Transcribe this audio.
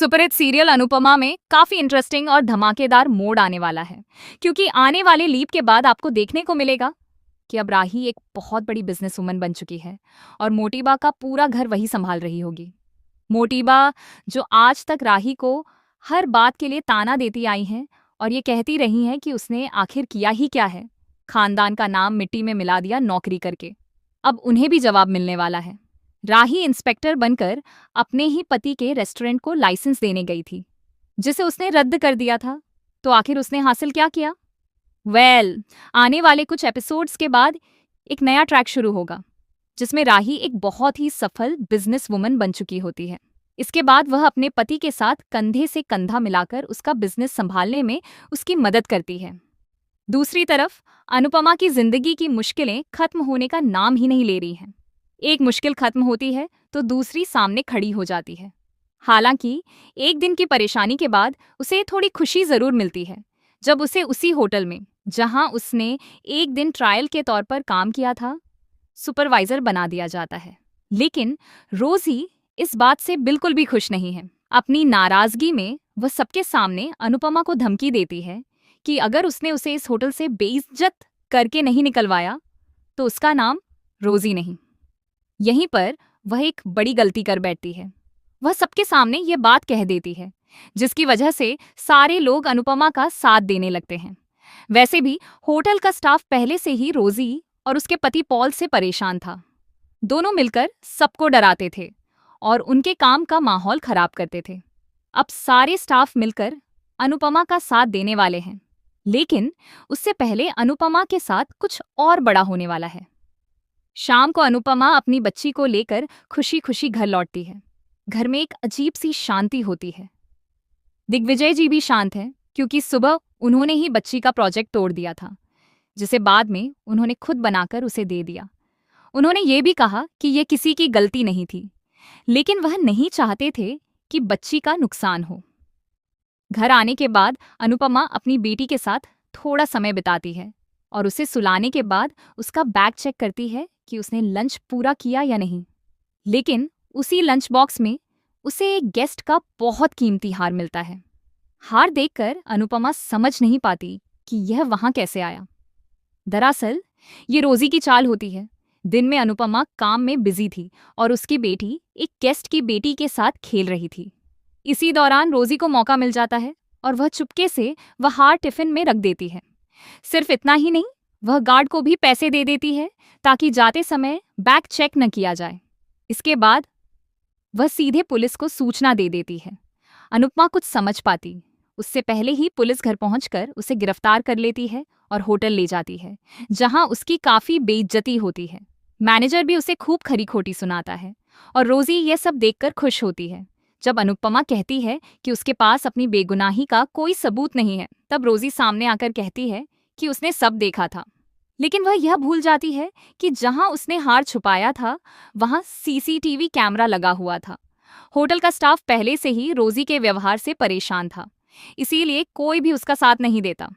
Superhit serial Anupama में काफी interesting और धमाकेदार मोड़ आने वाला है, क्योंकि आने वाले लीप के बाद आपको देखने को मिलेगा कि अब राही एक बहुत बड़ी बिजनेस वुमन बन चुकी है और मोटिबा का पूरा घर वही संभाल रही होगी। मोटिबा, जो आज तक राही को हर बात के लिए ताना देती आई हैं और ये कहती रही हैं कि उसने आखिर किया ही क्या है, खानदान का नाम मिट्टी में मिला दिया नौकरी करके। अब उन्हें भी जवाब मिलने वाला है। राही इंस्पेक्टर बनकर अपने ही पति के रेस्टोरेंट को लाइसेंस देने गई थी, जिसे उसने रद्द कर दिया था। तो आखिर उसने हासिल क्या किया? आने वाले कुछ एपिसोड्स के बाद एक नया ट्रैक शुरू होगा, जिसमें राही एक बहुत ही सफल बिजनेस वुमन बन चुकी होती है। इसके बाद वह अपने पति के साथ कंधे से कंधा मिलाकर उसका बिजनेस संभालने में उसकी मदद करती है। दूसरी तरफ अनुपमा की जिंदगी की मुश्किलें खत्म होने का नाम ही नहीं ले रही हैं। एक मुश्किल खत्म होती है तो दूसरी सामने खड़ी हो जाती है। हालांकि एक दिन की परेशानी के बाद उसे थोड़ी खुशी जरूर मिलती है, जब उसे उसी होटल में, जहां उसने एक दिन ट्रायल के तौर पर काम किया था, सुपरवाइजर बना दिया जाता है। लेकिन रोजी इस बात से बिल्कुल भी खुश नहीं है। अपनी नाराजगी में वह सबके सामने अनुपमा को धमकी देती है कि अगर उसने उसे इस होटल से बेइज्जत करके नहीं निकलवाया तो उसका नाम रोजी नहीं। यहीं पर वह एक बड़ी गलती कर बैठती है। वह सबके सामने ये बात कह देती है, जिसकी वजह से सारे लोग अनुपमा का साथ देने लगते हैं। वैसे भी होटल का स्टाफ पहले से ही रोजी और उसके पति पॉल से परेशान था। दोनों मिलकर सबको डराते थे और उनके काम का माहौल खराब करते थे। अब सारे स्टाफ मिलकर अनुपमा का साथ देने वाले हैं, लेकिन उससे पहले अनुपमा के साथ कुछ और बड़ा होने वाला है। शाम को अनुपमा अपनी बच्ची को लेकर खुशी खुशी घर लौटती है। घर में एक अजीब सी शांति होती है। दिग्विजय जी भी शांत हैं, क्योंकि सुबह उन्होंने ही बच्ची का प्रोजेक्ट तोड़ दिया था, जिसे बाद में उन्होंने खुद बनाकर उसे दे दिया। उन्होंने ये भी कहा कि यह किसी की गलती नहीं थी, लेकिन वह नहीं चाहते थे कि बच्ची का नुकसान हो। घर आने के बाद अनुपमा अपनी बेटी के साथ थोड़ा समय बिताती है और उसे सुलाने के बाद उसका बैग चेक करती है कि उसने लंच पूरा किया या नहीं। लेकिन उसी लंच बॉक्स में उसे एक गेस्ट का बहुत कीमती हार मिलता है। हार देखकर अनुपमा समझ नहीं पाती कि यह वहां कैसे आया। दरअसल ये रोजी की चाल होती है। दिन में अनुपमा काम में बिजी थी और उसकी बेटी एक गेस्ट की बेटी के साथ खेल रही थी। इसी दौरान रोजी को मौका मिल जाता है और वह चुपके से वह हार टिफिन में रख देती है। सिर्फ इतना ही नहीं, वह गार्ड को भी पैसे दे देती है ताकि जाते समय बैग चेक न किया जाए। इसके बाद वह सीधे पुलिस को सूचना दे देती है। अनुपमा कुछ समझ पाती उससे पहले ही पुलिस घर पहुंचकर उसे गिरफ्तार कर लेती है और होटल ले जाती है, जहां उसकी काफी बेइज्जती होती है। मैनेजर भी उसे खूब खरी खोटी सुनाता है और रोजी यह सब देखकर खुश होती है। जब अनुपमा कहती है कि उसके पास अपनी बेगुनाही का कोई सबूत नहीं है, तब रोजी सामने आकर कहती है कि उसने सब देखा था। लेकिन वह यह भूल जाती है कि जहां उसने हार छुपाया था वहां सीसीटीवी कैमरा लगा हुआ था। होटल का स्टाफ पहले से ही रोजी के व्यवहार से परेशान था, इसीलिए कोई भी उसका साथ नहीं देता।